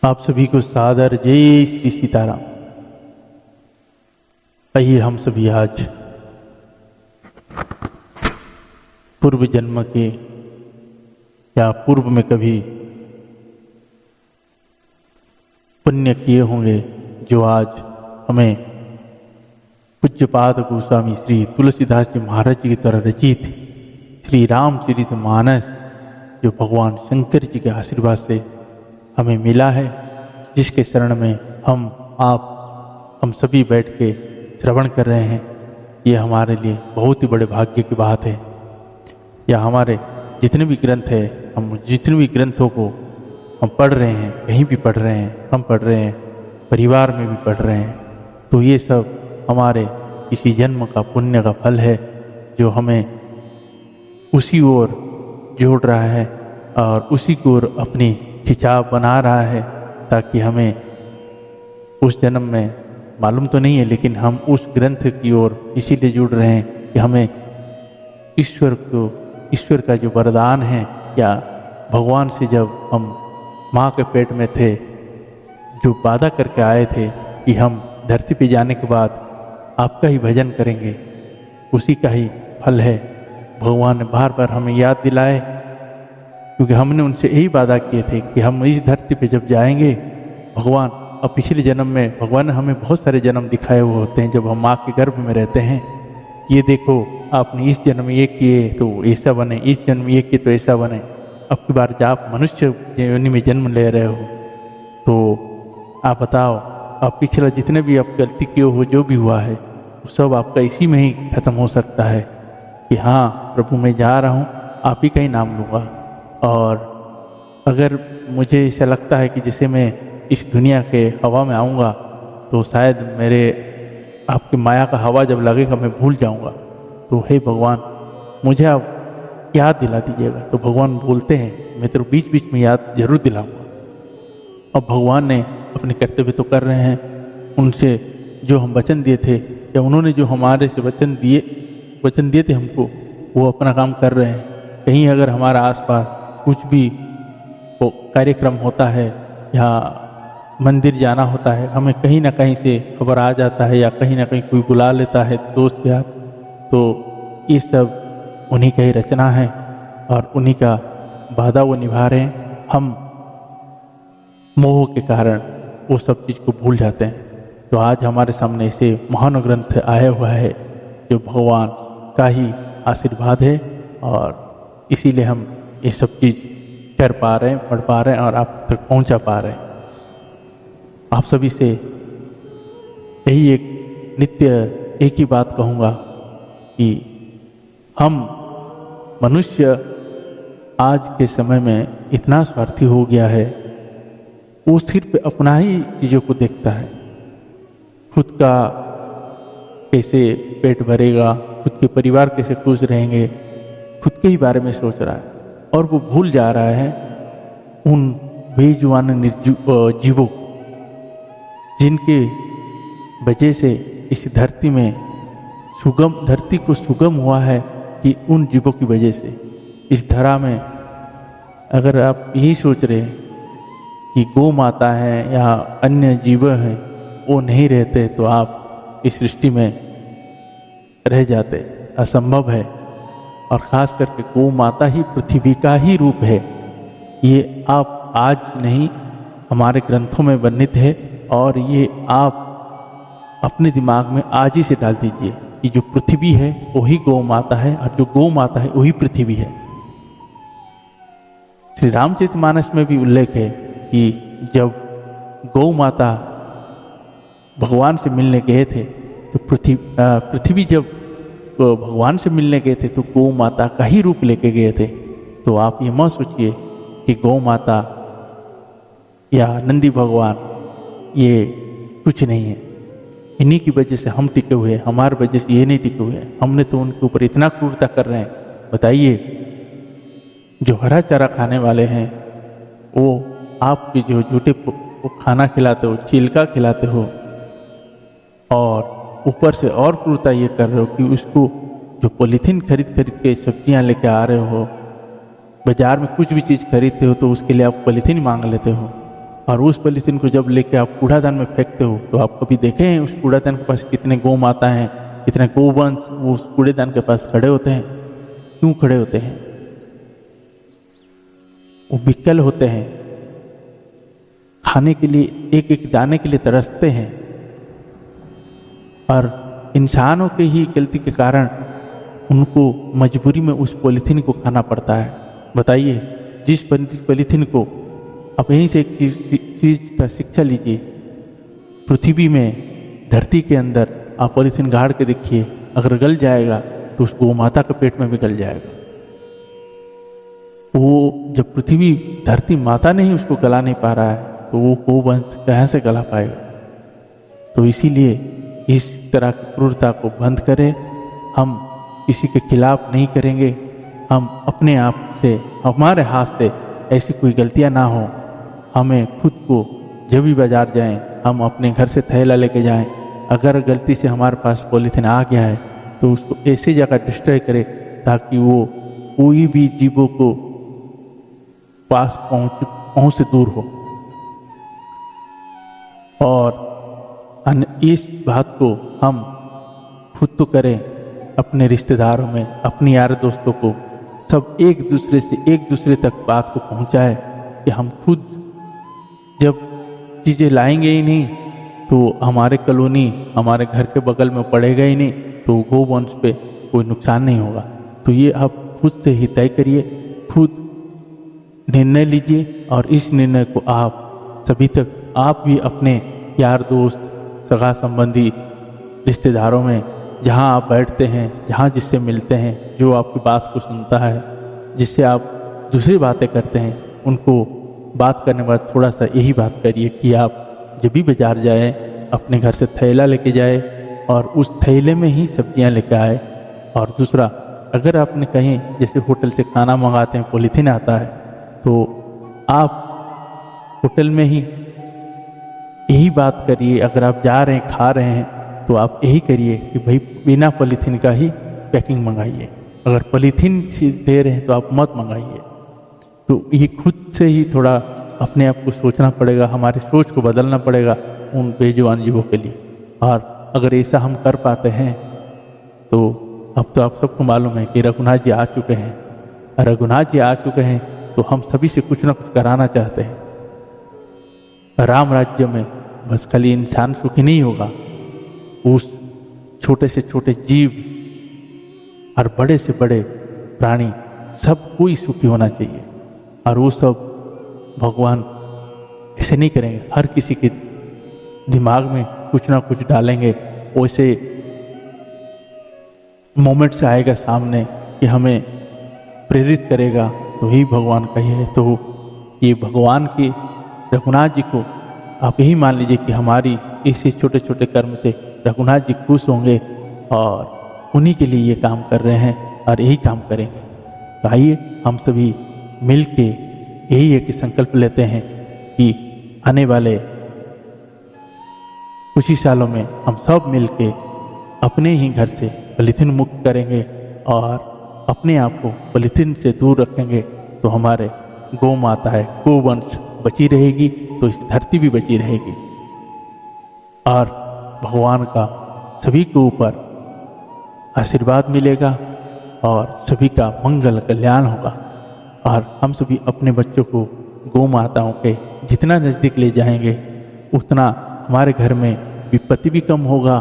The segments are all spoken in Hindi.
आप सभी को सादर जय श्री सीताराम। आइए हम सभी आज पूर्व जन्म के या पूर्व में कभी पुण्य किए होंगे जो आज हमें पूज्यपाद गोस्वामी श्री तुलसीदास जी महाराज जी की तरह रचित श्री रामचरितमानस जो भगवान शंकर जी के आशीर्वाद से हमें मिला है, जिसके शरण में हम सभी बैठ के श्रवण कर रहे हैं। ये हमारे लिए बहुत ही बड़े भाग्य की बात है। या हमारे जितने भी ग्रंथ हैं, हम जितने भी ग्रंथों को हम पढ़ रहे हैं, कहीं भी पढ़ रहे हैं, हम पढ़ रहे हैं, परिवार में भी पढ़ रहे हैं, तो ये सब हमारे किसी जन्म का पुण्य का फल है जो हमें उसी ओर जोड़ रहा है और उसी की ओर अपनी खिंचाव बना रहा है, ताकि हमें उस जन्म में मालूम तो नहीं है, लेकिन हम उस ग्रंथ की ओर इसीलिए जुड़ रहे हैं कि हमें ईश्वर का जो वरदान है, या भगवान से जब हम माँ के पेट में थे जो वादा करके आए थे कि हम धरती पे जाने के बाद आपका ही भजन करेंगे, उसी का ही फल है। भगवान ने बार बार हमें याद दिलाए, क्योंकि हमने उनसे यही वादा किए थे कि हम इस धरती पे जब जाएंगे, भगवान अब पिछले जन्म में भगवान ने हमें बहुत सारे जन्म दिखाए हुए होते हैं जब हम माँ के गर्भ में रहते हैं। ये देखो, आपने इस जन्म में ये किए तो ऐसा बने, इस जन्म में ये किए तो ऐसा बने। अब की बार जब आप मनुष्य योनि में जन्म ले रहे हो तो आप बताओ, आप पिछला जितने भी आप गलती किए हो, जो भी हुआ है, वो सब आपका इसी में ही खत्म हो सकता है कि हाँ प्रभु मैं जा रहा हूँ, आप ही का ही नाम लूँगा। और अगर मुझे ऐसा लगता है कि जैसे मैं इस दुनिया के हवा में आऊँगा तो शायद मेरे आपकी माया का हवा जब लगेगा मैं भूल जाऊँगा, तो हे भगवान मुझे आप याद दिला दीजिएगा। तो भगवान बोलते हैं मैं तो बीच बीच में याद जरूर दिलाऊँगा। अब भगवान ने अपने कर्तव्य तो कर रहे हैं, उनसे जो हम वचन दिए थे या उन्होंने जो हमारे से वचन दिए थे हमको, वो अपना काम कर रहे हैं। कहीं अगर हमारा आसपास कुछ भी कार्यक्रम होता है या मंदिर जाना होता है, हमें कहीं ना कहीं से खबर आ जाता है या कहीं ना कहीं कोई बुला लेता है दोस्त यार, तो ये सब उन्हीं का ही रचना है और उन्हीं का वादा वो निभा रहे हैं। हम मोह के कारण वो सब चीज़ को भूल जाते हैं। तो आज हमारे सामने ऐसे महान ग्रंथ आया हुआ है जो भगवान का ही आशीर्वाद है, और इसीलिए हम ये सब चीज़ कर पा रहे हैं, पढ़ पा रहे हैं और आप तक पहुंचा पा रहे हैं। आप सभी से यही एक ही बात कहूँगा कि हम मनुष्य आज के समय में इतना स्वार्थी हो गया है, वो सिर्फ अपना ही चीज़ों को देखता है। खुद का कैसे पेट भरेगा, खुद के परिवार कैसे खुश रहेंगे, खुद के ही बारे में सोच रहा है, और वो भूल जा रहा है उन बेजुबान जीवों जिनके वजह से इस धरती में धरती को सुगम हुआ है, कि उन जीवों की वजह से इस धरा में अगर आप यही सोच रहे हैं कि गौ माता है या अन्य जीव हैं वो नहीं रहते तो आप इस सृष्टि में रह जाते, असंभव है। और ख़ास करके गौ माता ही पृथ्वी का ही रूप है। ये आप आज नहीं हमारे ग्रंथों में वर्णित है, और ये आप अपने दिमाग में आज ही से डाल दीजिए कि जो पृथ्वी है वही गौ माता है और जो गौ माता है वही पृथ्वी है। श्री रामचरितमानस में भी उल्लेख है कि जब गौ माता भगवान से मिलने गए थे तो पृथ्वी जब भगवान से मिलने गए थे तो गौ माता का ही रूप लेके गए थे। तो आप ये मत सोचिए कि गौ माता या नंदी भगवान ये कुछ नहीं है। इन्हीं की वजह से हम टिके हुए हैं, हमारे वजह से ये नहीं टिके हुए हैं। हमने तो उनके ऊपर इतना क्रूरता कर रहे हैं। बताइए, जो हरा चारा खाने वाले हैं वो आपके जो झूठे खाना खिलाते हो, चिल्का खिलाते हो, और ऊपर से और क्रूरता ये कर रहे हो कि उसको जो पॉलीथीन खरीद के सब्जियां लेके आ रहे हो, बाजार में कुछ भी चीज़ खरीदते हो तो उसके लिए आप पॉलीथीन मांग लेते हो। और उस पॉलीथीन को जब लेके आप कूड़ादान में फेंकते हो तो आप कभी देखे हैं उस कूड़ादान के पास कितने गौ माता हैं, कितने गोवंश वो उस कूड़ेदान के पास खड़े होते हैं? क्यों खड़े होते हैं? वो विकल होते हैं, खाने के लिए एक एक दाने के लिए तरसते हैं, और इंसानों के ही गलती के कारण उनको मजबूरी में उस पॉलीथीन को खाना पड़ता है। बताइए, जिस पॉलीथीन को आप यहीं से एक चीज का शिक्षा लीजिए, पृथ्वी में धरती के अंदर आप पॉलीथीन गाड़ के देखिए, अगर गल जाएगा तो उस गौ माता के पेट में भी गल जाएगा। वो जब पृथ्वी धरती माता ने ही उसको गला नहीं पा रहा है तो वो गोवंश कहाँ से गला पाएगा? तो इसीलिए इस तरह की क्रूरता को बंद करें। हम किसी के खिलाफ नहीं करेंगे, हम अपने आप से, हमारे हाथ से ऐसी कोई गलतियां ना हो। हमें खुद को जब भी बाजार जाएं, हम अपने घर से थैला लेके जाएं। अगर गलती से हमारे पास पॉलीथीन आ गया है तो उसको ऐसी जगह डिस्ट्रॉय करें ताकि वो कोई भी जीवों को पास पहुंच से दूर हो। और इस बात को हम खुद तो करें, अपने रिश्तेदारों में, अपने यार दोस्तों को, सब एक दूसरे तक बात को पहुंचाए कि हम खुद जब चीज़ें लाएंगे ही नहीं तो हमारे कॉलोनी, हमारे घर के बगल में पड़ेगा ही नहीं, तो गोवंश पे कोई नुकसान नहीं होगा। तो ये आप खुद से ही तय करिए, खुद निर्णय लीजिए, और इस निर्णय को आप सभी तक, आप भी अपने यार दोस्त, सगा संबंधी, रिश्तेदारों में, जहां आप बैठते हैं, जहां जिससे मिलते हैं, जो आपकी बात को सुनता है, जिससे आप दूसरी बातें करते हैं, उनको बात करने के बाद थोड़ा सा यही बात करिए कि आप जब भी बाजार जाएं अपने घर से थैला लेके जाए और उस थैले में ही सब्जियां लेके आए। और दूसरा, अगर आपने कहीं जैसे होटल से खाना मंगाते हैं, पॉलीथीन आता है, तो आप होटल में ही यही बात करिए। अगर आप जा रहे हैं, खा रहे हैं, तो आप यही करिए कि भाई बिना पॉलीथीन का ही पैकिंग मंगाइए। अगर पॉलीथीन दे रहे हैं तो आप मत मंगाइए। तो ये खुद से ही थोड़ा अपने आप को सोचना पड़ेगा, हमारी सोच को बदलना पड़ेगा उन बेजुबान जीवों के लिए। और अगर ऐसा हम कर पाते हैं तो अब तो आप सबको मालूम है कि रघुनाथ जी आ चुके हैं। रघुनाथ जी आ चुके हैं तो हम सभी से कुछ ना कुछ कराना चाहते हैं। राम राज्य में बस खाली इंसान सुखी नहीं होगा, उस छोटे से छोटे जीव और बड़े से बड़े प्राणी सब कोई सुखी होना चाहिए। और वो सब भगवान ऐसे नहीं करेंगे, हर किसी के दिमाग में कुछ ना कुछ डालेंगे, वैसे मोमेंट्स आएगा सामने कि हमें प्रेरित करेगा, तो ही भगवान का ही है। तो ये भगवान के रघुनाथ जी को आप यही मान लीजिए कि हमारी इसी छोटे छोटे कर्म से रघुनाथ जी खुश होंगे और उन्हीं के लिए ये काम कर रहे हैं और यही काम करेंगे। तो आइए हम सभी मिल के यही एक संकल्प लेते हैं कि आने वाले कुछ ही सालों में हम सब मिल के अपने ही घर से पॉलीथीन मुक्त करेंगे और अपने आप को पॉलीथीन से दूर रखेंगे। तो हमारे गौ माता है, गोवंश बची रहेगी, तो इस धरती भी बची रहेगी और भगवान का सभी के ऊपर आशीर्वाद मिलेगा और सभी का मंगल कल्याण होगा। और हम सभी अपने बच्चों को गौ माताओं के जितना नज़दीक ले जाएंगे उतना हमारे घर में विपत्ति भी कम होगा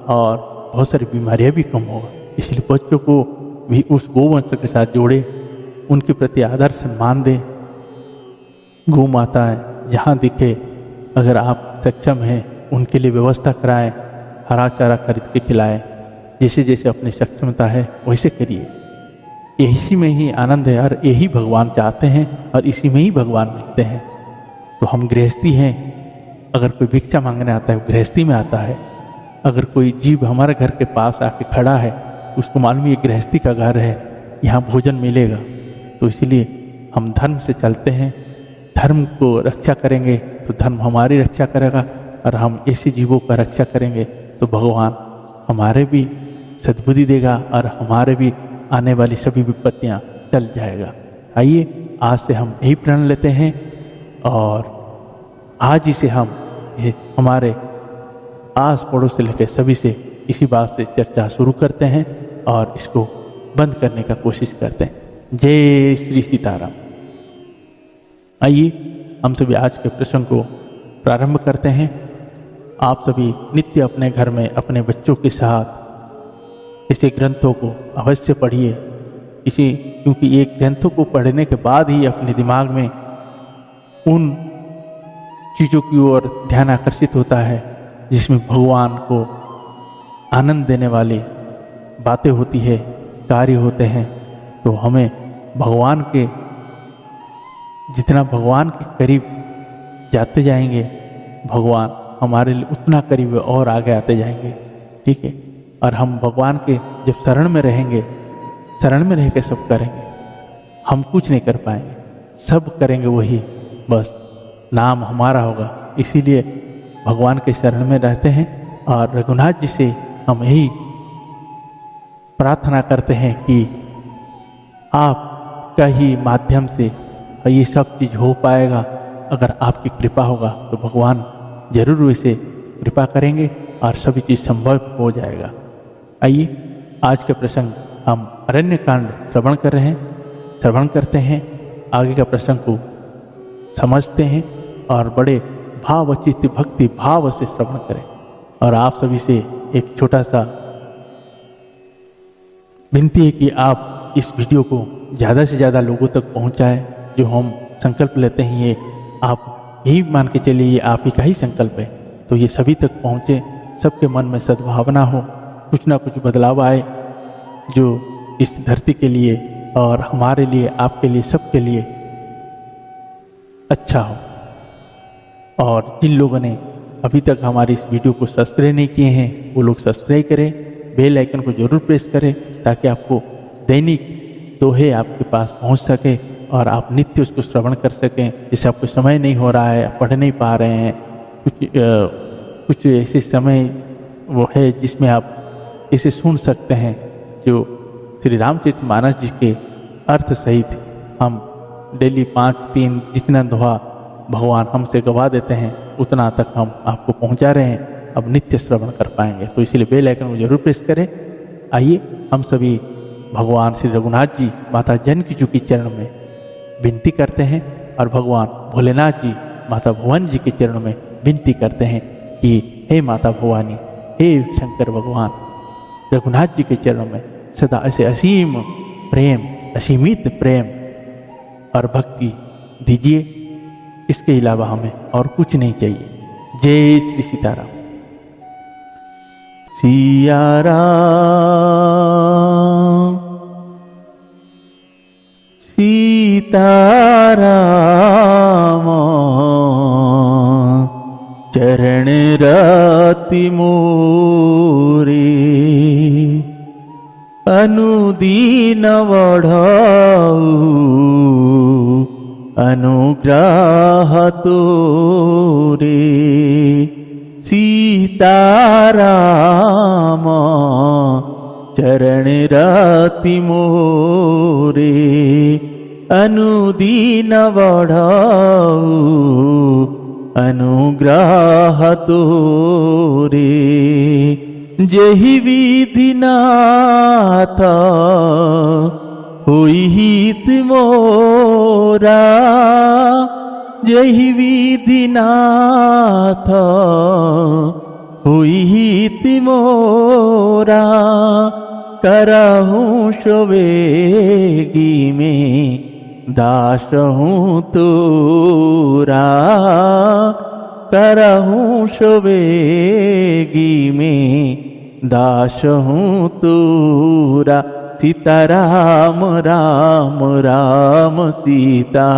और बहुत सारी बीमारियां भी कम होगा। इसलिए बच्चों को भी उस गोवंश के साथ जोड़े, उनके प्रति आदर सम्मान दें। गौ माताएं जहाँ दिखे, अगर आप सक्षम हैं उनके लिए व्यवस्था कराएं, हरा चारा खरीद के खिलाएं। जैसे जैसे अपनी सक्षमता है वैसे करिए। इसी में ही आनंद है और यही भगवान चाहते हैं और इसी में ही भगवान मिलते हैं। तो हम गृहस्थी हैं, अगर कोई भिक्षा मांगने आता है वो गृहस्थी में आता है। अगर कोई जीव हमारे घर के पास आके खड़ा है उसको मालूम ये गृहस्थी का घर है, यहाँ भोजन मिलेगा। तो इसलिए हम धर्म से चलते हैं, धर्म को रक्षा करेंगे तो धर्म हमारी रक्षा करेगा और हम ऐसे जीवों का रक्षा करेंगे तो भगवान हमारे भी सद्बुद्धि देगा और हमारे भी आने वाली सभी विपत्तियां टल जाएगा। आइए आज से हम यही प्रण लेते हैं और आज ही से हम ये हमारे आस पड़ोस से लेकर सभी से इसी बात से चर्चा शुरू करते हैं और इसको बंद करने का कोशिश करते हैं। जय श्री सीताराम। आइए हम सभी आज के प्रसंग को प्रारंभ करते हैं। आप सभी नित्य अपने घर में अपने बच्चों के साथ ऐसे ग्रंथों को अवश्य पढ़िए, क्योंकि ये ग्रंथों को पढ़ने के बाद ही अपने दिमाग में उन चीज़ों की ओर ध्यान आकर्षित होता है जिसमें भगवान को आनंद देने वाली बातें होती है, कार्य होते हैं। तो हमें भगवान के जितना भगवान के करीब जाते जाएंगे, भगवान हमारे लिए उतना करीब और आगे आते जाएंगे। ठीक है। और हम भगवान के जब शरण में रहेंगे, शरण में रह के सब करेंगे, हम कुछ नहीं कर पाएंगे, सब करेंगे वही, बस नाम हमारा होगा। इसीलिए भगवान के शरण में रहते हैं और रघुनाथ जी से हम यही प्रार्थना करते हैं कि आपका ही माध्यम से ये सब चीज़ हो पाएगा। अगर आपकी कृपा होगा तो भगवान जरूर वैसे कृपा करेंगे और सभी चीज़ संभव हो जाएगा। आइए आज के प्रसंग हम अरण्य कांड श्रवण कर रहे हैं, श्रवण करते हैं, आगे का प्रसंग को समझते हैं और बड़े भावचित्त भक्ति भाव से श्रवण करें। और आप सभी से एक छोटा सा विनती है कि आप इस वीडियो को ज़्यादा से ज़्यादा लोगों तक पहुंचाएं। जो हम संकल्प लेते हैं ये आप यही मान के चलिए, ये आप ही का ही संकल्प है। तो ये सभी तक पहुँचे, सबके मन में सद्भावना हो, कुछ ना कुछ बदलाव आए जो इस धरती के लिए और हमारे लिए, आपके लिए, सबके लिए अच्छा हो। और जिन लोगों ने अभी तक हमारी इस वीडियो को सब्सक्राइब नहीं किए हैं वो लोग सब्सक्राइब करें, बेल आइकन को जरूर प्रेस करें ताकि आपको दैनिक दोहे आपके पास पहुंच सके और आप नित्य उसको श्रवण कर सकें। जैसे आपको समय नहीं हो रहा है, आप पढ़ नहीं पा रहे हैं, कुछ ऐसे समय वो है जिसमें आप इसे सुन सकते हैं जो श्री रामचरितमानस जी के अर्थ सहित हम डेली 5-3 जितना दोहा भगवान हमसे गवा देते हैं उतना तक हम आपको पहुंचा रहे हैं, अब नित्य श्रवण कर पाएंगे। तो इसलिए बेल आइकन को जरूर प्रेस करें। आइए हम सभी भगवान श्री रघुनाथ जी माता जानकी जी के चरण में विनती करते हैं और भगवान भोलेनाथ जी माता भवानी जी के चरणों में विनती करते हैं कि हे माता भवानी, हे शंकर भगवान, रघुनाथ जी के चरणों में सदा ऐसे असीम प्रेम, असीमित प्रेम और भक्ति दीजिए। इसके अलावा हमें और कुछ नहीं चाहिए। जय श्री सीताराम। सिया राम सीताराम चरण रति मोरे अनुदीन बढ़ाऊ अनुग्रह तोरे। सीताराम चरण रति मोरे अनुदीन बढ़ाऊ अनुग्रह तोरे। जहि विधि नाथ होई हित मोरा, जहि विधि नाथ होई हित मोरा। करहूँ सोवेगी में दास हूँ तोरा, करहूँ सोवेगी में दास हूँ तोरा। सीताराम राम राम सीता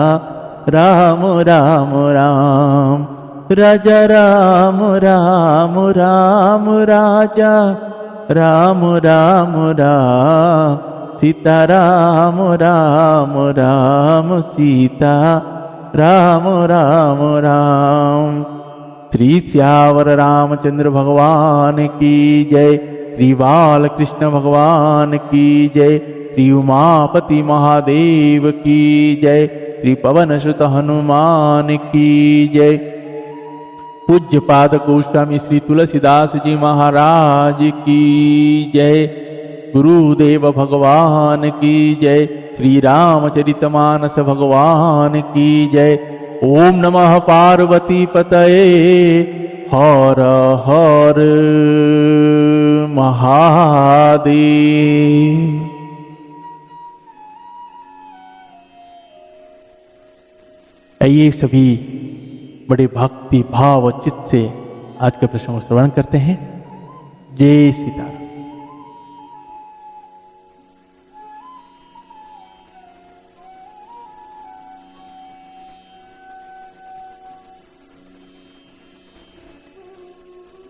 राम राम राम, राजा राम राम राम राजा राम राम राम। सीता राम राम राम सीता राम राम राम। श्री श्यावर रामचंद्र भगवान की जय, श्री बाल कृष्ण भगवान की जय, श्री उमापति महादेव की जय, श्री पवन सुत हनुमान की जय। पूज्य पाद गोस्वामी श्री तुलसीदास जी महाराज की जय। गुरुदेव भगवान की जय। श्री रामचरितमानस भगवान की जय। ओम नमः पार्वती पतये। हर हर महादेव। आइए सभी बड़े भक्ति भाव चित्त से आज के प्रसंग को श्रवण करते हैं। जय सीताराम।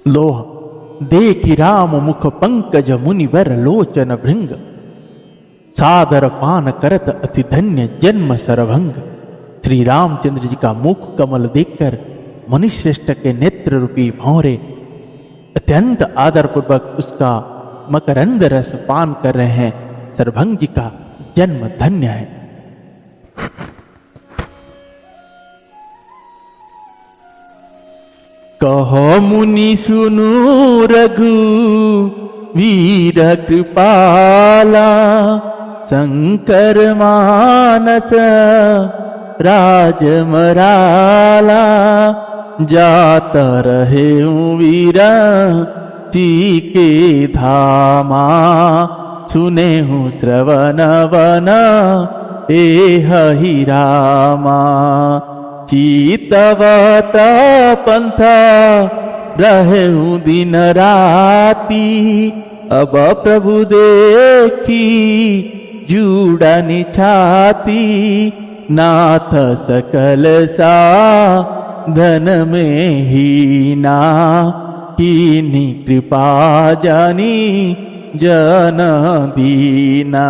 लोह देखि राम मुख पंकज मुनिवर लोचन भृंग, सादर पान करत अति धन्य जन्म सरभंग। श्री रामचंद्र जी का मुख कमल देखकर मुनिश्रेष्ठ के नेत्र रूपी भौरे अत्यंत आदर पूर्वक उसका मकरंद रस पान कर रहे हैं। सरभंग जी का जन्म धन्य है। कहो मुनि सुनु रघु वीर कृपाला, शंकर मानस राजमराला। जात रहे वीरा जी के धामा, सुने हूँ श्रवण वना ए हहि रामा। चीतवत पंथा रहे हूँ दिन राती, अब प्रभु देखी जुड़नी छाती। नाथ सकल सा धन में ही ना, कीनी कृपा जानी जन दीना।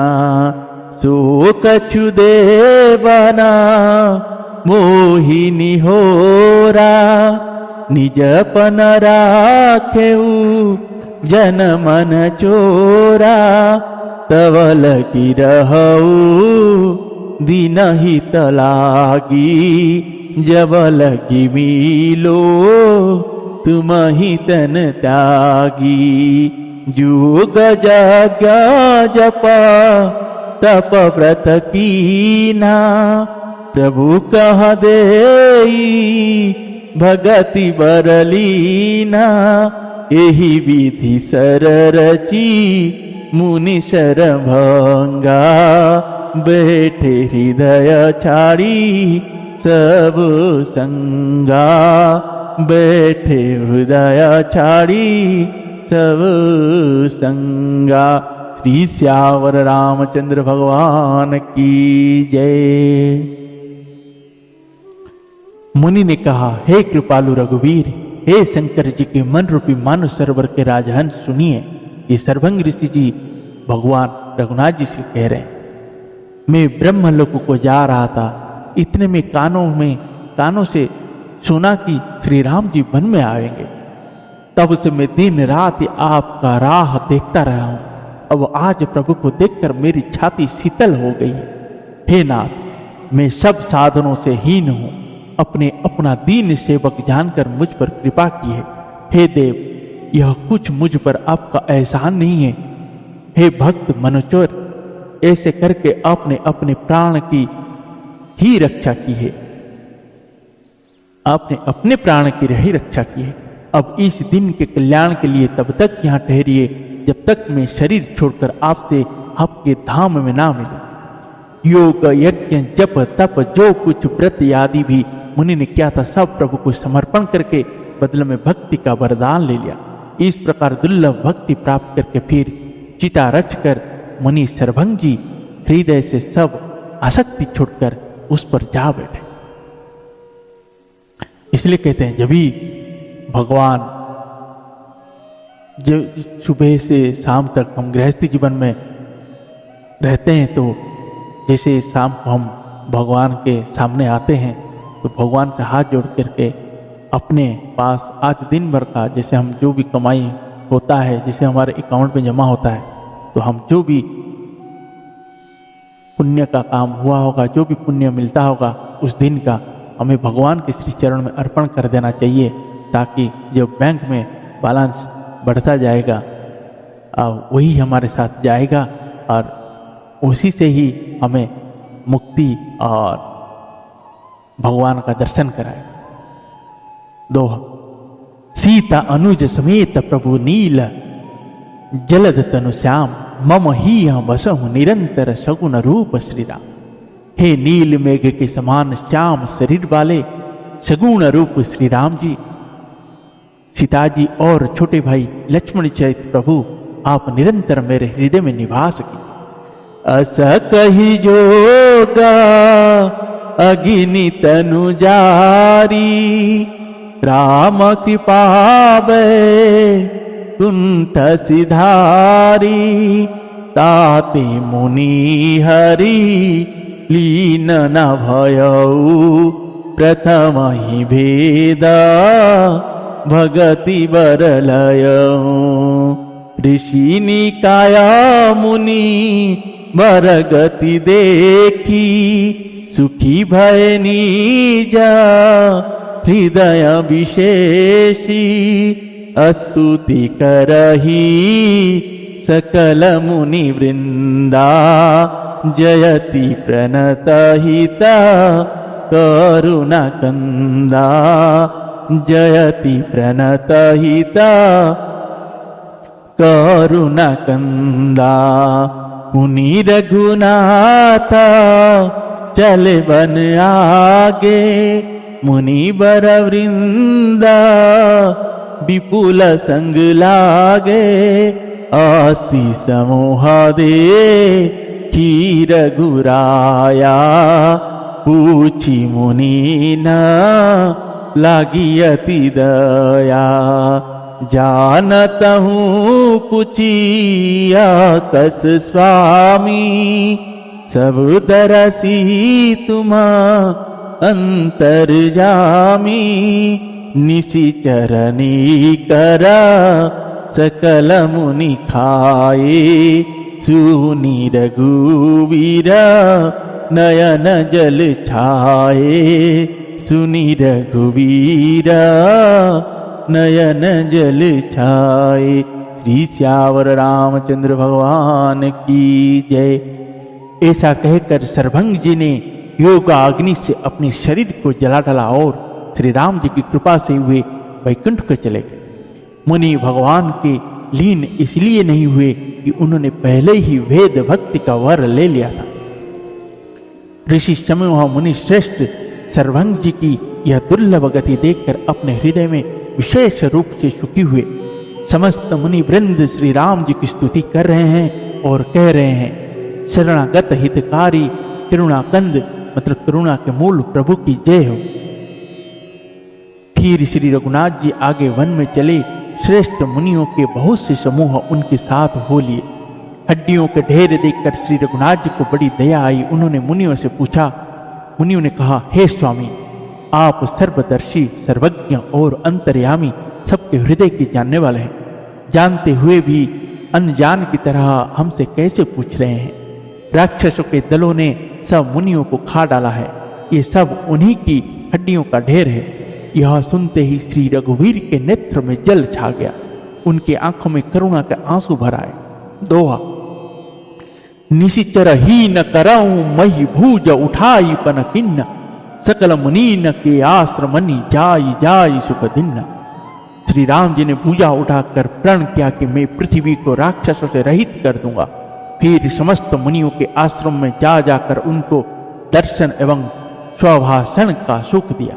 सो कछु देवना मोहिनी होरा, निजपन राखेऊ जन मन चोरा। तवल की रहऊ दिन ही तलागी, जब लगी मिलो तुम ही तन त्यागी। जुग जग जप तप व्रत कीना, प्रभु कह देई भगति बरलीना। एही विधि सर रची मुनि सरभंगा, बैठे हृदय छाड़ी सब संगा। बैठे हृदय छाड़ी सब संगा। श्री श्यावर रामचंद्र भगवान की जय। मुनि ने कहा, हे कृपालु रघुवीर, हे शंकर जी के मन रूपी मानव सरोवर के राजहंस सुनिए। ये सरभंग ऋषि जी भगवान रघुनाथ जी से कह रहे हैं, मैं ब्रह्मलोक को जा रहा था, इतने में कानों से सुना कि श्री राम जी वन में आएंगे। तब से मैं दिन रात आपका राह देखता रहा हूं। अब आज प्रभु को देखकर मेरी छाती शीतल हो गई है। हे नाथ, मैं सब साधनों से हीन हूं, अपना दीन सेवक जानकर मुझ पर कृपा की है। हे देव, यह कुछ मुझ पर आपका एहसान नहीं है। हे भक्त मनोचर, ऐसे करके आपने अपने प्राण की ही रक्षा की है। आपने अपने प्राण की ही रक्षा की है। अब इस दिन के कल्याण के लिए तब तक यहाँ ठहरिए जब तक मैं शरीर छोड़कर आपसे आपके धाम में ना मिलूं। योग यज्ञ जप तप जो कुछ व्रत आदि भी मुनि ने किया था, सब प्रभु को समर्पण करके बदले में भक्ति का वरदान ले लिया। इस प्रकार दुर्लभ भक्ति प्राप्त करके फिर चिता रचकर मुनि सरभंग जी हृदय से सब आसक्ति छोड़कर उस पर जा बैठे। इसलिए कहते हैं, जब भी भगवान जब सुबह से शाम तक हम गृहस्थी जीवन में रहते हैं, तो जैसे शाम को हम भगवान के सामने आते हैं तो भगवान से हाथ जोड़ करके अपने पास आज दिन भर का जैसे हम जो भी कमाई होता है, जैसे हमारे अकाउंट में जमा होता है, तो हम जो भी पुण्य का काम हुआ होगा, जो भी पुण्य मिलता होगा उस दिन का हमें भगवान के श्री चरण में अर्पण कर देना चाहिए। ताकि जब बैंक में बैलेंस बढ़ता जाएगा वही हमारे साथ जाएगा और उसी से ही हमें मुक्ति और भगवान का दर्शन कराएगा। दोहा। सीता अनुज समेत प्रभु नील जलद तनु श्याम मम ही बसहु निरंतर सगुन रूप श्री राम। हे नील मेघ के समान श्याम शरीर वाले सगुण रूप श्री राम जी, सीता जी और छोटे भाई लक्ष्मण सहित प्रभु आप निरंतर मेरे हृदय में निवास कीजिए। अस कही जोगा अग्नि तनु जारी राम कृपा कुंठ सिधारी ताते मुनि हरि लीन न भयऊ प्रथम ही भेद भगति बरलय। ऋषि निकाया मुनि बरगति देखी सुखी भय नीजा हृदय विशेषी स्तुति करही सकल मुनि वृंदा जयति प्रणत हिता करुणा कंदा जयति प्रणत हिता करुणा कंदा। मुनि रघुनाथ चले बन आगे मुनि बर वृंदा विपुल संग लागे अस्ति समूह दे खीर गुराया पूछी मुनि न लागी अति दया। जानत हूँ पुछिया कस स्वामी सब दरसी तुम अंतर जामी निशिचरणी करा सकल मुनि खाए सुनी रघुवीरा नयन जल छाए सुनी रघुवीरा नयन जल छाए। श्री श्यावर रामचंद्र भगवान की जय। ऐसा कहकर सर्वभंग जी ने योगा अग्नि से अपने शरीर को जला डाला और श्री राम जी की कृपा से हुए वैकुंठ को चले गए। मुनि भगवान के लीन इसलिए नहीं हुए कि उन्होंने पहले ही वेद भक्ति का वर ले लिया था। ऋषि समूह मुनि श्रेष्ठ सर्वभंग जी की यह दुर्लभ गति देखकर अपने हृदय में विशेष रूप से सुखी हुए। समस्त मुनि वृंद श्री राम जी की स्तुति कर रहे हैं और कह रहे हैं शरणागत हितकारी करुणाकंद मतलब करुणा के मूल प्रभु की जय हो। फिर श्री रघुनाथ जी आगे वन में चले। श्रेष्ठ मुनियों के बहुत से समूह उनके साथ हो लिए। हड्डियों के ढेर देखकर श्री रघुनाथ जी को बड़ी दया आई। उन्होंने मुनियों से पूछा। मुनियों ने कहा, हे स्वामी, आप सर्वदर्शी सर्वज्ञ और अंतर्यामी सबके हृदय की जानने वाले हैं। जानते हुए भी अनजान की तरह हमसे कैसे पूछ रहे हैं? राक्षसों के दलों ने सब मुनियों को खा डाला है। ये सब उन्हीं की हड्डियों का ढेर है। यह सुनते ही श्री रघुवीर के नेत्र में जल छा गया। उनकी आंखों में करुणा के आंसू भर आए। दोहा। निशिचर ही न कराऊं मही भूज उठाई पन किन्न सकल मुनीन के आश्रमनी जाई जाई सुख दिन्न। श्री राम जी ने भुजा उठाकर प्रण किया कि मैं पृथ्वी को राक्षसों से रहित कर दूंगा। फिर समस्त मुनियों के आश्रम में जा जाकर उनको दर्शन एवं स्वभाषण का सुख दिया।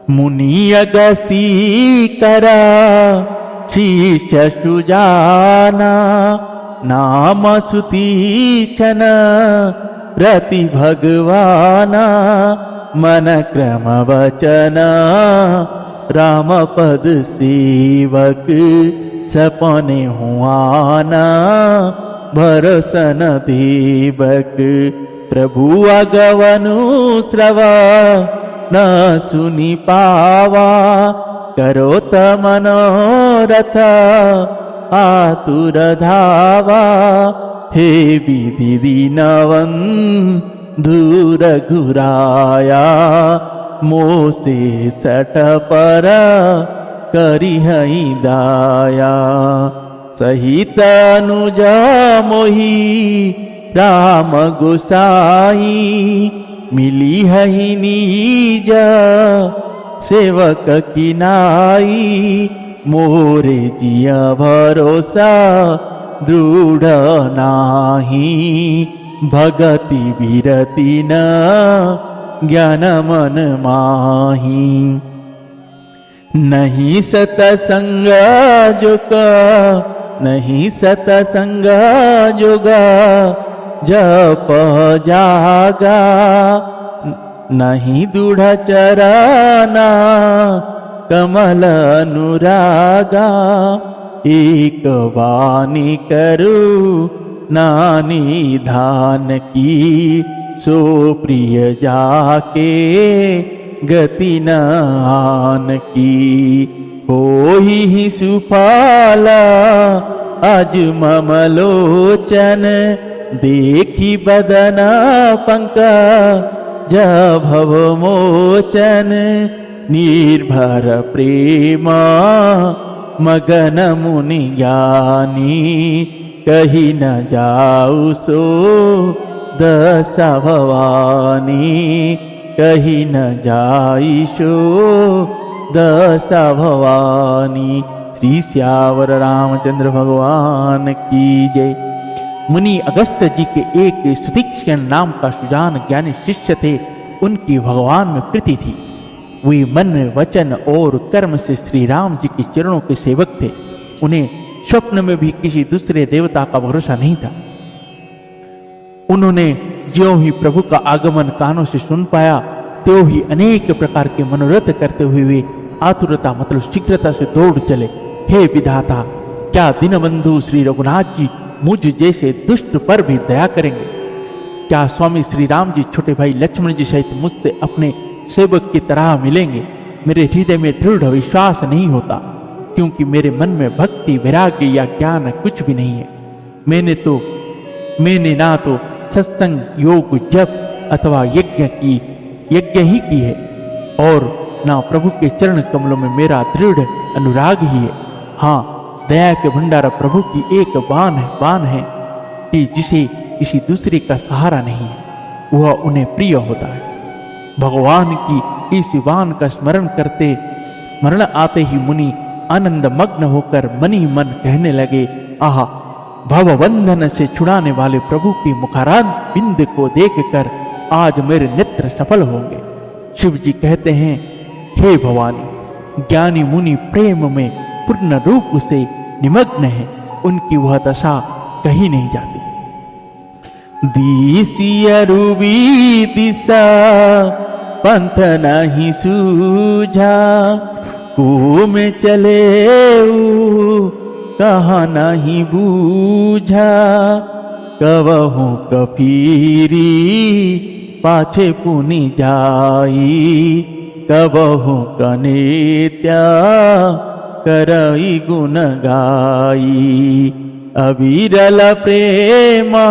मुनि अगस्ती करा शीश सुजाना नाम सुतीचन प्रति भगवाना मन क्रम वचन राम पद सेवक सपने हुआना भरोसन देवक प्रभु अगवनु श्रवा न सुनि पावा करो मनोरथ आतुर धावा हे विधि विनवन दूर घुराया मोसे सट पर करिहई दाया। सहित अनुजा मोही राम गोसाई, मिली हई नीज सेवक की नाई। मोरे जिया भरोसा दृढ़ नाही, भगति विरति न ज्ञान मन माही। नहीं सतसंग जुग, नहीं सतसंग जुग जप जागा। नहीं दृढ़ चरना कमल अनुरागा। एक वाणी करू नानी धान की, सो प्रिय जाके गति न आन की। होई सुफाला आज मम लोचन, देखी बदन पंकज भव मोचन। निर्भर प्रेमा मगन मुनि ज्ञानी, कही न जाऊ सो दशा भवानी। कही न जाईशो दशा भवानी। श्री श्यावर रामचंद्र भगवान की जय। मुनि अगस्त्य जी के एक सुतीक्ष्ण नाम का सुजान ज्ञानी शिष्य थे। उनकी भगवान में प्रीति थी। वे मन वचन और कर्म से श्री राम जी के चरणों के सेवक थे। उन्हें स्वप्न में भी किसी दूसरे देवता का भरोसा नहीं था। उन्होंने ज्यों ही प्रभु का आगमन कानों से सुन पाया, त्यों ही अनेक प्रकार के मनोरथ करते हुए वे आतुरता मतलब शीघ्रता से दौड़ चले। हे विधाता, क्या दीनबंधु श्री रघुनाथ जी मुझ जैसे दुष्ट पर भी दया करेंगे? क्या स्वामी श्री राम जी छोटे भाई लक्ष्मण जी सहित मुझसे अपने सेवक की तरह मिलेंगे? मेरे हृदय में दृढ़ विश्वास नहीं होता, क्योंकि मेरे मन में भक्ति वैराग्य या ज्ञान कुछ भी नहीं है। मैंने ना तो सत्संग योग जप अथवा यज्ञ ही की है, और ना प्रभु के चरण कमलों में मेरा दृढ़ अनुराग ही है। हाँ, दया के भंडारा प्रभु की एक बान है कि जिसे किसी दूसरे का सहारा नहीं है, वह उन्हें प्रिय होता है। भगवान की इस बान का स्मरण आते ही मुनि आनंद मग्न होकर मनी मन कहने लगे, आह, भवबंधन से छुड़ाने वाले प्रभु की मुखारान बिंद को देखकर आज मेरे नेत्र सफल होंगे। शिव जी कहते हैं, हे भवानी, ज्ञानी मुनि प्रेम में पूर्ण रूप से निमग्न है, उनकी वह दशा कहीं नहीं जाती। दिसिया रूबी दिशा पंथ नहीं सूझा, कुओं में चले कहाँ नहीं बूझा। कबहू कफीरी पाछे पुनि जाई, कबहू कनेत्या करई गुण गाई। अविरल प्रेमा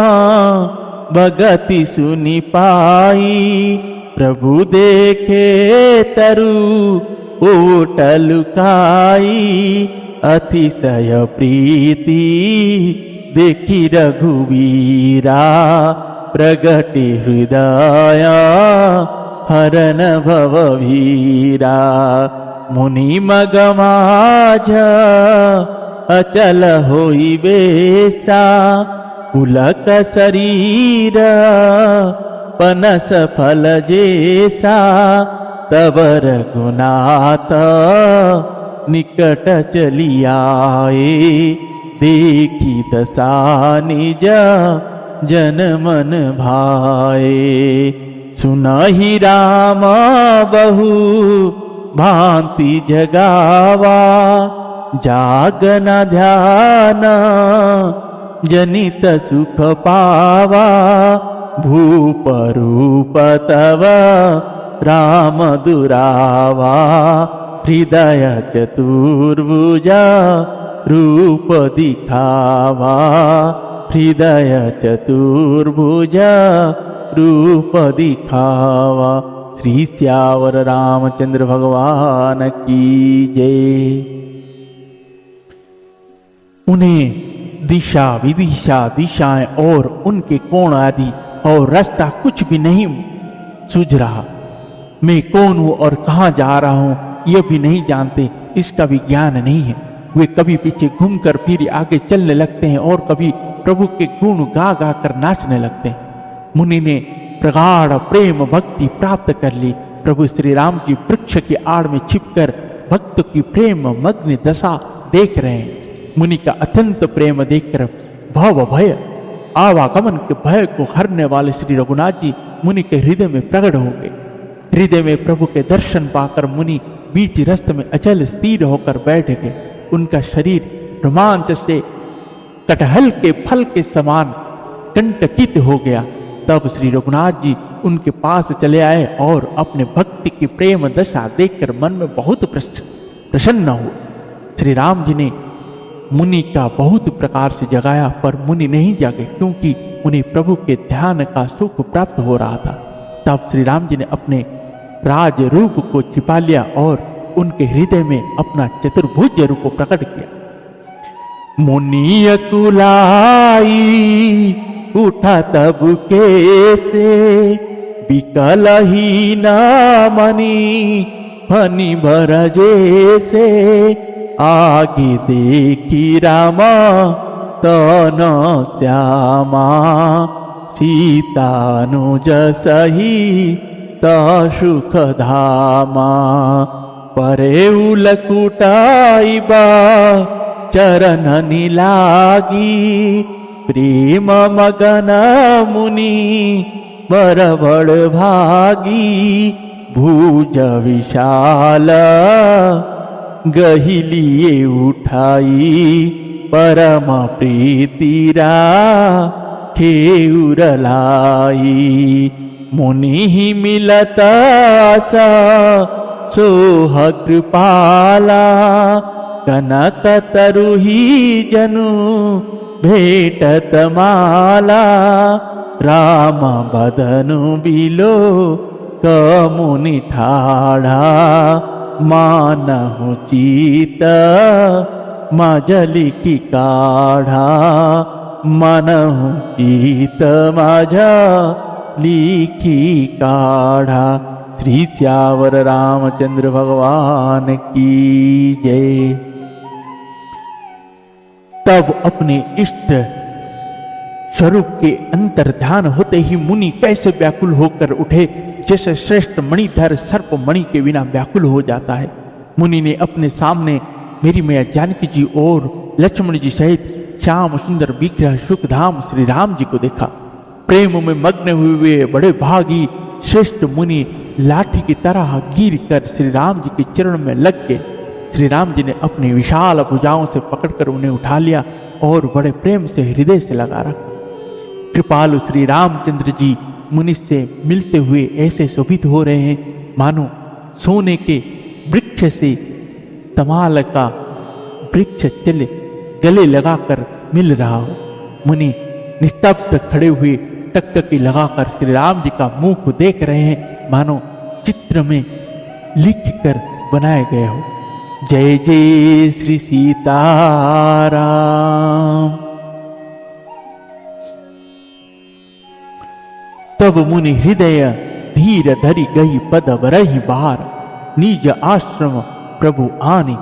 भगति सुनि पाई, प्रभु देखे तरु ओटलुकाई। अतिशय प्रीति देखी रघुवीरा, प्रगति हृदय हरन भववीरा। मुनि मग माझ अचल होई बेसा, पुलक शरीर पनस फल जैसा। तब रघुनाथ निकट चली आए, देखी दशा निज जन मन भाए। सुनहि राम बहु भांति जगावा, जागन ध्यान जनित सुख पावा। भूप रूप तव राम दुरावा, हृदय चतुर्भुजा रूप दिखावा। हृदय चतुर्भुजा रूप दिखावा। श्री सियावर रामचंद्र भगवान की जय। उन्हें दिशा विदिशा दिशाएं और उनके कोण आदि और रास्ता कुछ भी नहीं सूझ रहा। मैं कौन हूं और कहां जा रहा हूं यह भी नहीं जानते, इसका भी ज्ञान नहीं है। वे कभी पीछे घूमकर फिर आगे चलने लगते हैं और कभी प्रभु के गुण गा गा कर नाचने लगते हैं। मुनि ने प्रगाढ़ प्रेम भक्ति प्राप्त कर ली। प्रभु श्री राम जी वृक्ष की आड़ में छिपकर भक्त की प्रेम मग्न दशा देख रहे हैं। मुनि का अत्यंत प्रेम देखकर भव भय आवागमन के भय को हरने वाले श्री रघुनाथ जी मुनि के हृदय में प्रकट हो गए। हृदय में प्रभु के दर्शन पाकर मुनि बीच रस्त में अचल स्थिर होकर बैठ गए। उनका शरीर रोमांच से कटहल के फल के समान कंटकित हो गया। तब श्री रघुनाथ जी उनके पास चले आए और अपने भक्ति की प्रेम दशा देखकर मन में बहुत प्रसन्न हुए। श्री राम जी ने मुनि का बहुत प्रकार से जगाया, पर मुनि नहीं जागे क्योंकि उन्हें प्रभु के ध्यान का सुख प्राप्त हो रहा था। तब श्री राम जी ने अपने राज रूप को छिपा लिया और उनके हृदय में अपना चतुर्भुज रूप प्रकट किया। मुनि अकुलाई उठा तब कैसे विकल ही न मनी फनी भर जैसे आगे देखी रामा तन श्यामा सीतानुज सही सुख धामा परे उलकुटाइबा चरण निलागी प्रेम मगन मुनि बरबड़ भागी भुज विशाल गहिलिए उठाई परम प्रीतिरा खेउरलाई मुनि ही मिलत आसा सोह कृपाला कनक तरुही जनु भेटत माला राम बदनु बिलो कमुनि ठाढ़ा मानहु चीत मजली की काढ़ा मनहु चीत माझा लिखी काढ़ा। श्री सियावर रामचंद्र भगवान की जय। तब अपने इष्ट स्वरूप के अंतर्ध्यान होते ही मुनि कैसे व्याकुल होकर उठे, जैसे श्रेष्ठ मणिधर सर्प मणि के बिना व्याकुल हो जाता है। मुनि ने अपने सामने मेरी मैया जानकी जी और लक्ष्मण जी सहित श्याम सुंदर विग्रह सुखधाम श्री राम जी को देखा। प्रेम में मग्न हुए बड़े भागी श्रेष्ठ मुनि लाठी की तरह गिर कर श्री राम जी के चरण में लग गए। श्री राम जी ने अपनी विशाल भुजाओं से पकड़कर उन्हें उठा लिया और बड़े प्रेम से हृदय से लगा रखा। कृपालु श्री रामचंद्र जी मुनि से मिलते हुए ऐसे शोभित हो रहे हैं मानो सोने के वृक्ष से तमाल का वृक्ष चले गले लगाकर मिल रहा हो। मुनि निस्तब्ध खड़े हुए टकटकी लगाकर श्री राम जी का मुख को देख रहे हैं मानो चित्र में लिख कर बनाए गए हो। जय जय श्री सीताराम। तब मुनि हृदय धीर धरि गई पद बरहि बार निज आश्रम प्रभु आने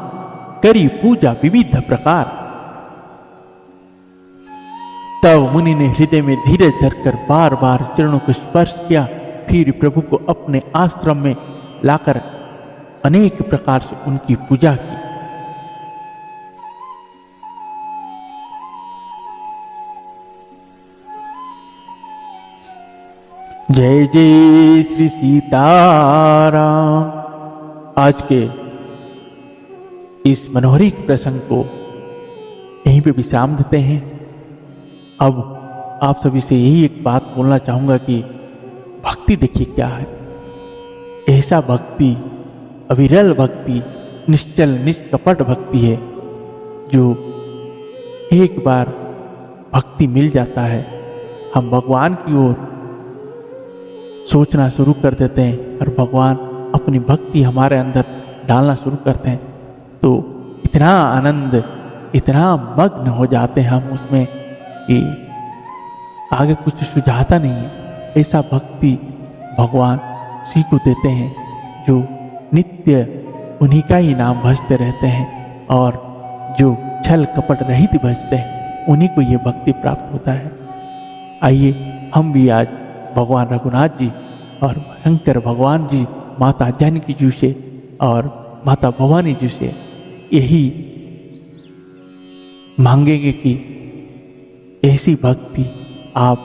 करी पूजा विविध प्रकार। तब मुनि ने हृदय में धीरज धरकर बार बार चरणों को स्पर्श किया, फिर प्रभु को अपने आश्रम में लाकर अनेक प्रकार से उनकी पूजा की। जय जय श्री सीताराम। आज के इस मनोहरिक प्रसंग को यहीं पे विश्राम देते हैं। अब आप सभी से यही एक बात बोलना चाहूंगा कि भक्ति देखिए क्या है। ऐसा भक्ति, अविरल भक्ति, निश्चल निष्कपट भक्ति है जो एक बार भक्ति मिल जाता है हम भगवान की ओर सोचना शुरू कर देते हैं और भगवान अपनी भक्ति हमारे अंदर डालना शुरू करते हैं, तो इतना आनंद, इतना मग्न हो जाते हैं हम उसमें कि आगे कुछ सुझाता नहीं है। ऐसा भक्ति भगवान उसी को देते हैं जो नित्य उन्हीं का ही नाम भजते रहते हैं, और जो छल कपट रहित भजते हैं उन्हीं को ये भक्ति प्राप्त होता है। आइए हम भी आज भगवान रघुनाथ जी और शंकर भगवान जी, माता जानकी जी से और माता भवानी जी से यही मांगेंगे कि ऐसी भक्ति आप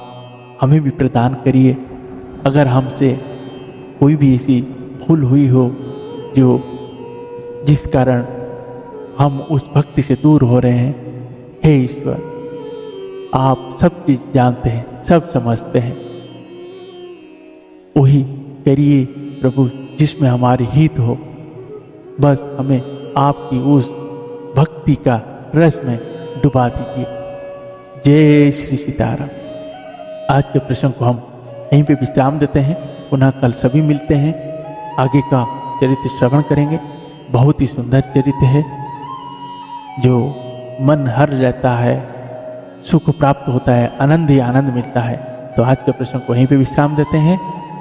हमें भी प्रदान करिए। अगर हमसे कोई भी ऐसी भूल हुई हो जिस कारण हम उस भक्ति से दूर हो रहे हैं, हे ईश्वर, आप सब चीज जानते हैं, सब समझते हैं। वही करिए प्रभु जिसमें हमारी हित हो। बस हमें आपकी उस भक्ति का रस में डुबा दीजिए। जय श्री सीताराम। आज के प्रसंग को हम यहीं पे विश्राम देते हैं। पुनः कल सभी मिलते हैं, आगे का चरित्र श्रवण करेंगे। बहुत ही सुंदर चरित्र है जो मन हर रहता है, सुख प्राप्त होता है, आनंद ही आनंद मिलता है। तो आज के प्रसंग को यहीं पे विश्राम देते हैं,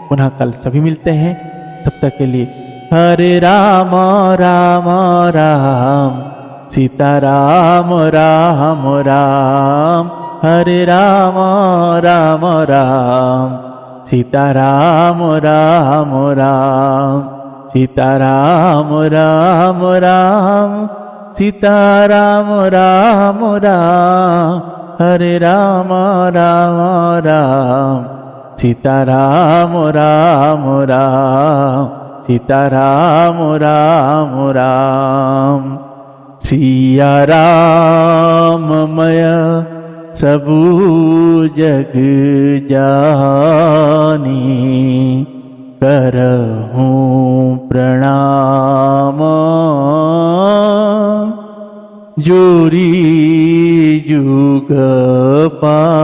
पुनः कल सभी मिलते हैं। तब तक के लिए हरे राम राम राम सीता राम राम राम, हरे राम राम राम सीता राम राम राम, सीता राम राम राम सीता राम राम राम, हरे राम राम राम सीता राम राम राम, सीता राम राम राम। सिया राम मय सबू जग जानी, करहूँ प्रणाम जोरी जुग पानी।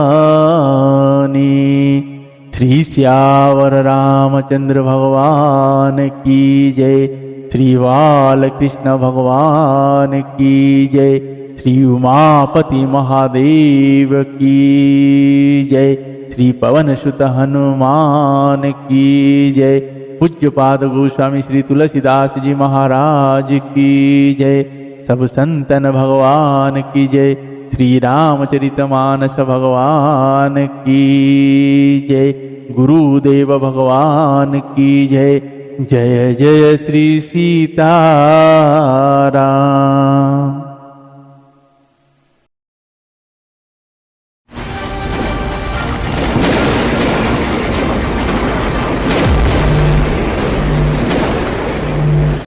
श्री श्यावर रामचंद्र भगवान की जय, श्री बाल कृष्ण भगवान की जय, श्री उमापति महादेव की जय, श्री पवन सुत हनुमान की जय, पूज्यपाद गोस्वामी श्री तुलसीदास जी महाराज की जय, सब संतन भगवान की जय, श्री रामचरितमानस भगवान की जय, गुरुदेव भगवान की जय। जय जय श्री सीताराम।